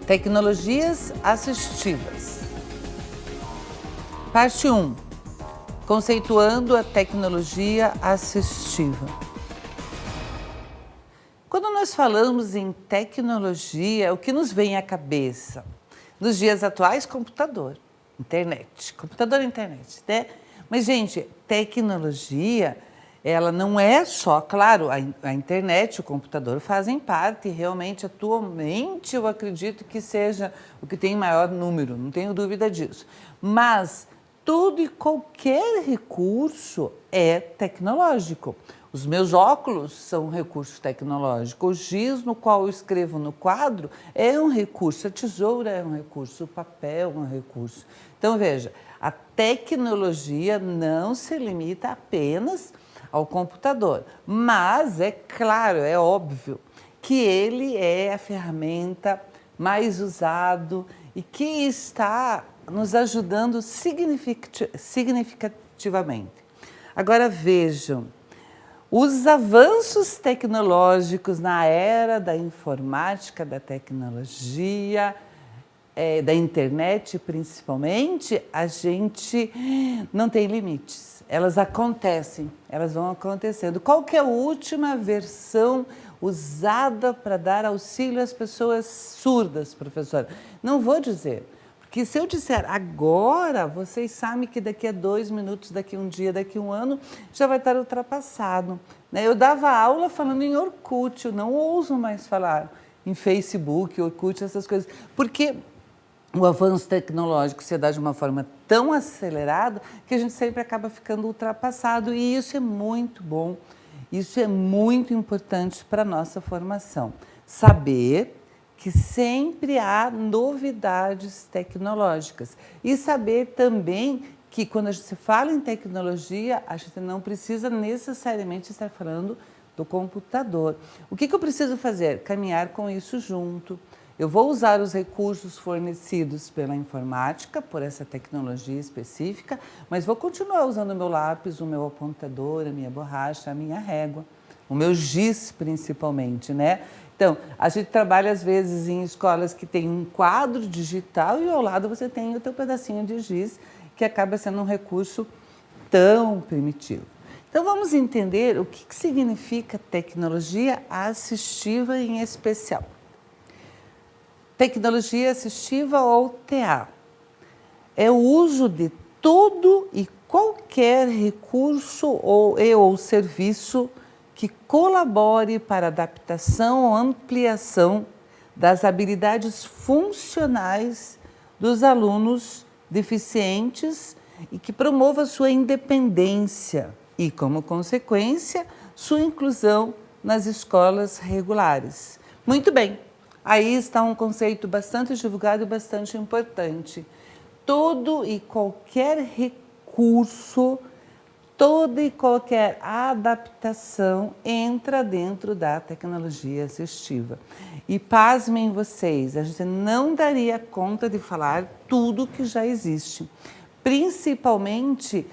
Tecnologias assistivas. Parte 1. Conceituando a tecnologia assistiva. Quando nós falamos em tecnologia, o que nos vem à cabeça? Nos dias atuais, computador, internet. Computador e internet, né? Mas, gente, tecnologia, ela não é só, claro, a internet, o computador fazem parte, realmente, atualmente, eu acredito que seja o que tem maior número, não tenho dúvida disso. Mas tudo e qualquer recurso é tecnológico. Os meus óculos são um recurso tecnológico, o giz no qual eu escrevo no quadro é um recurso, a tesoura é um recurso, o papel é um recurso. Então, veja, a tecnologia não se limita apenas ao computador, mas é claro, é óbvio que ele é a ferramenta mais usada e que está nos ajudando significativamente. Agora vejam, os avanços tecnológicos na era da informática, da tecnologia, da internet principalmente, a gente não tem limites. Elas acontecem, elas vão acontecendo. Qual que é a última versão usada para dar auxílio às pessoas surdas, professora? Não vou dizer, porque se eu disser agora, vocês sabem que daqui a 2 minutos, daqui a um dia, daqui a um ano, já vai estar ultrapassado. Eu dava aula falando em Orkut, eu não ouso mais falar em Facebook, Orkut, essas coisas, porque o avanço tecnológico se dá de uma forma tão acelerada que a gente sempre acaba ficando ultrapassado e isso é muito bom, isso é muito importante para a nossa formação. Saber que sempre há novidades tecnológicas e saber também que quando a gente fala em tecnologia, a gente não precisa necessariamente estar falando do computador. O que eu preciso fazer? Caminhar com isso junto. Eu vou usar os recursos fornecidos pela informática, por essa tecnologia específica, mas vou continuar usando o meu lápis, o meu apontador, a minha borracha, a minha régua, o meu giz principalmente, né? Então, a gente trabalha às vezes em escolas que tem um quadro digital e ao lado você tem o teu pedacinho de giz, que acaba sendo um recurso tão primitivo. Então, vamos entender o que significa tecnologia assistiva em especial. Tecnologia assistiva ou TA é o uso de todo e qualquer recurso ou serviço que colabore para a adaptação ou ampliação das habilidades funcionais dos alunos deficientes e que promova sua independência e, como consequência, sua inclusão nas escolas regulares. Muito bem. Aí está um conceito bastante divulgado e bastante importante. Todo e qualquer recurso, toda e qualquer adaptação entra dentro da tecnologia assistiva. E pasmem vocês, a gente não daria conta de falar tudo que já existe, principalmente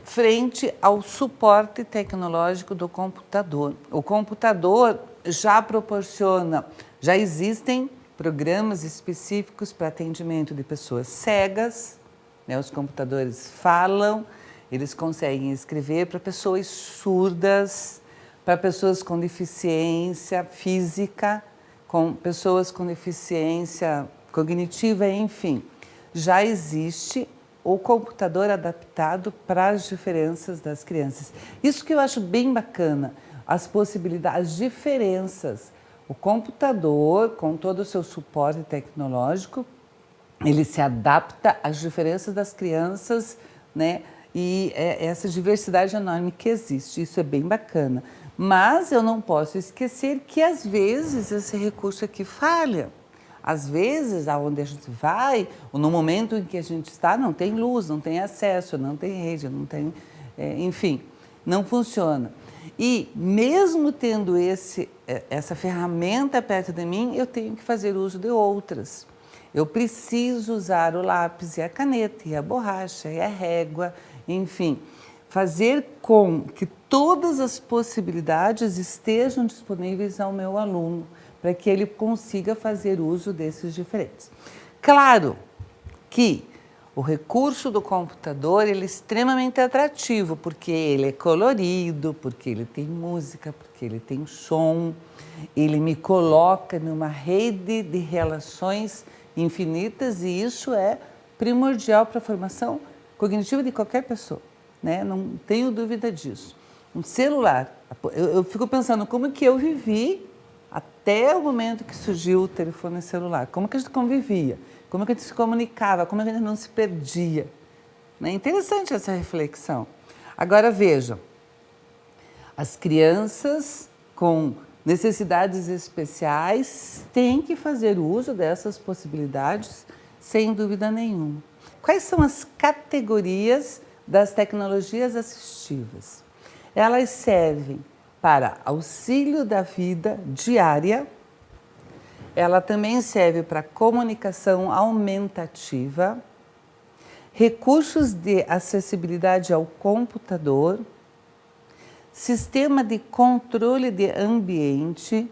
frente ao suporte tecnológico do computador. O computador já proporciona, já existem programas específicos para atendimento de pessoas cegas, né? Os computadores falam, eles conseguem escrever para pessoas surdas, para pessoas com deficiência física, com pessoas com deficiência cognitiva, enfim. Já existe o computador adaptado para as diferenças das crianças. Isso que eu acho bem bacana, as possibilidades, as diferenças. O computador, com todo o seu suporte tecnológico, ele se adapta às diferenças das crianças, né? E essa diversidade enorme que existe, isso é bem bacana. Mas eu não posso esquecer que às vezes esse recurso aqui falha. Às vezes, aonde a gente vai, ou no momento em que a gente está, não tem luz, não tem acesso, não tem rede, não tem, enfim, não funciona. E mesmo tendo essa ferramenta perto de mim, eu tenho que fazer uso de outras. Eu preciso usar o lápis e a caneta, e a borracha, e a régua, enfim, fazer com que todas as possibilidades estejam disponíveis ao meu aluno, para que ele consiga fazer uso desses diferentes. Claro que o recurso do computador ele é extremamente atrativo, porque ele é colorido, porque ele tem música, porque ele tem som, ele me coloca numa rede de relações infinitas e isso é primordial para a formação cognitiva de qualquer pessoa, né? Não tenho dúvida disso. Um celular, eu fico pensando como que eu vivi até o momento que surgiu o telefone celular, como que a gente convivia, como que a gente se comunicava, como que a gente não se perdia. É interessante essa reflexão. Agora vejam, as crianças com necessidades especiais têm que fazer uso dessas possibilidades sem dúvida nenhuma. Quais são as categorias das tecnologias assistivas? Elas servem para auxílio da vida diária, ela também serve para comunicação aumentativa, recursos de acessibilidade ao computador, sistema de controle de ambiente,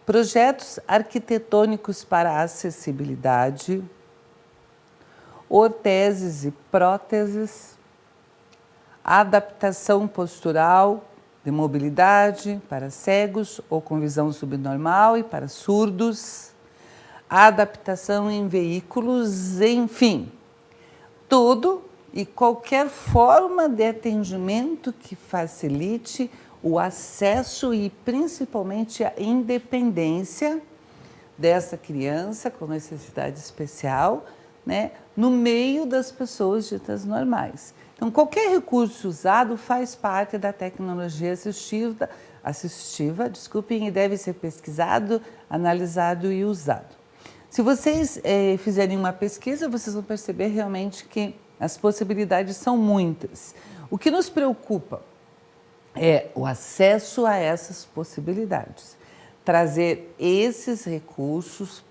projetos arquitetônicos para acessibilidade, orteses e próteses, adaptação postural de mobilidade para cegos ou com visão subnormal e para surdos, adaptação em veículos, enfim, tudo e qualquer forma de atendimento que facilite o acesso e principalmente a independência dessa criança com necessidade especial, né, no meio das pessoas ditas normais. Então, qualquer recurso usado faz parte da tecnologia assistiva, e deve ser pesquisado, analisado e usado. Se vocês fizerem uma pesquisa, vocês vão perceber realmente que as possibilidades são muitas. O que nos preocupa é o acesso a essas possibilidades. Trazer esses recursos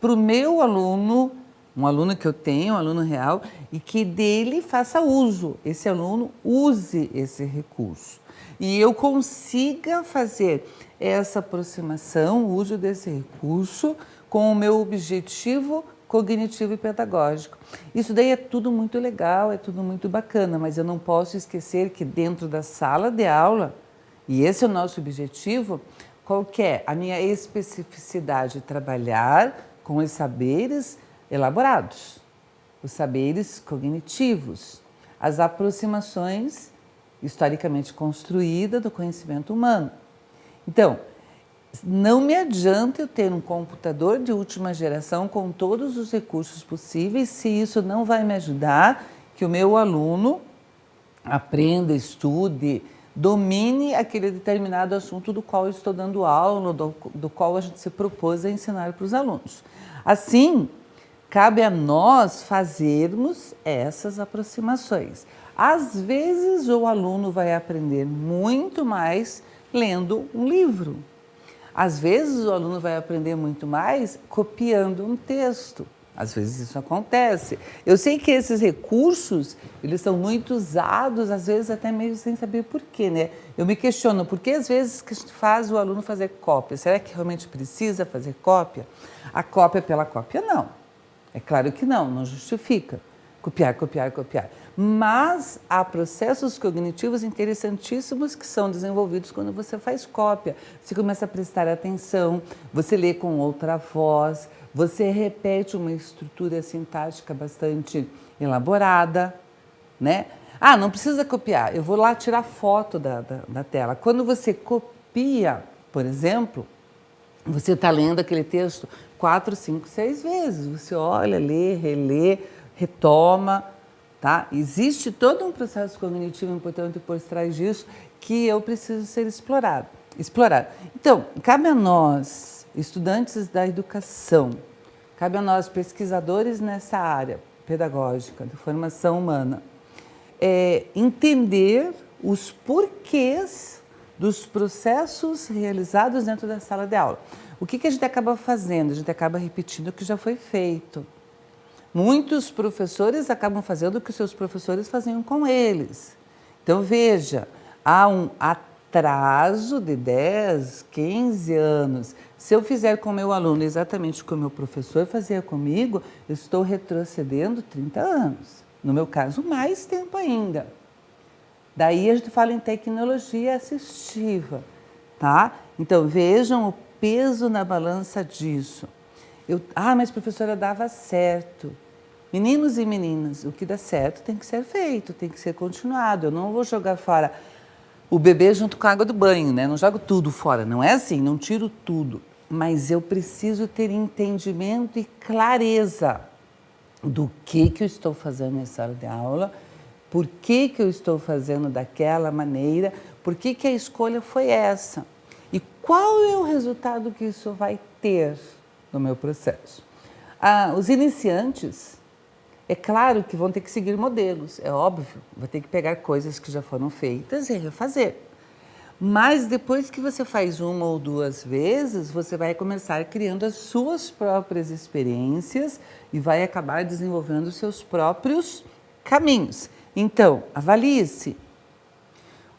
para o meu aluno, um aluno que eu tenho, um aluno real, e que dele faça uso, esse aluno use esse recurso. E eu consiga fazer essa aproximação, o uso desse recurso, com o meu objetivo cognitivo e pedagógico. Isso daí é tudo muito legal, é tudo muito bacana, mas eu não posso esquecer que dentro da sala de aula, e esse é o nosso objetivo, qual que é a minha especificidade? Trabalhar com os saberes elaborados, os saberes cognitivos, as aproximações historicamente construídas do conhecimento humano. Então, não me adianta eu ter um computador de última geração com todos os recursos possíveis se isso não vai me ajudar que o meu aluno aprenda, estude, domine aquele determinado assunto do qual eu estou dando aula, do qual a gente se propôs a ensinar para os alunos. Assim, cabe a nós fazermos essas aproximações. Às vezes, o aluno vai aprender muito mais lendo um livro. Às vezes, o aluno vai aprender muito mais copiando um texto. Às vezes isso acontece. Eu sei que esses recursos, eles são muito usados, às vezes até meio sem saber por quê, né? Eu me questiono, por que às vezes que a gente faz o aluno fazer cópia? Será que realmente precisa fazer cópia? A cópia pela cópia, não. É claro que não, não justifica. Copiar, copiar, copiar. Mas há processos cognitivos interessantíssimos que são desenvolvidos quando você faz cópia. Você começa a prestar atenção, você lê com outra voz, você repete uma estrutura sintática bastante elaborada, né? Ah, não precisa copiar, eu vou lá tirar foto da tela. Quando você copia, por exemplo, você está lendo aquele texto 4, 5, 6 vezes. Você olha, lê, relê, retoma, tá? Existe todo um processo cognitivo importante por trás disso que eu preciso ser explorado. Então, cabe a nós, estudantes da educação, cabe a nós, pesquisadores nessa área pedagógica, de formação humana, entender os porquês dos processos realizados dentro da sala de aula. O que a gente acaba fazendo? A gente acaba repetindo o que já foi feito. Muitos professores acabam fazendo o que seus professores faziam com eles. Então, veja, há um atraso de 10, 15 anos. Se eu fizer com o meu aluno exatamente como o meu professor fazia comigo, eu estou retrocedendo 30 anos. No meu caso, mais tempo ainda. Daí a gente fala em tecnologia assistiva, tá? Então vejam o peso na balança disso. Mas professora, dava certo. Meninos e meninas, o que dá certo tem que ser feito, tem que ser continuado. Eu não vou jogar fora o bebê junto com a água do banho, né? Não jogo tudo fora, não é assim, não tiro tudo. Mas eu preciso ter entendimento e clareza do que eu estou fazendo em sala de aula, por que eu estou fazendo daquela maneira, por que a escolha foi essa e qual é o resultado que isso vai ter no meu processo. Os iniciantes, é claro que vão ter que seguir modelos, é óbvio, vai ter que pegar coisas que já foram feitas e refazer. Mas depois que você faz uma ou duas vezes, você vai começar criando as suas próprias experiências e vai acabar desenvolvendo os seus próprios caminhos. Então, avalie-se.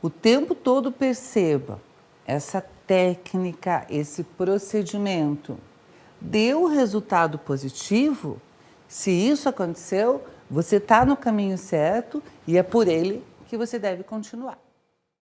O tempo todo perceba essa técnica, esse procedimento. Deu resultado positivo? Se isso aconteceu, você está no caminho certo e é por ele que você deve continuar.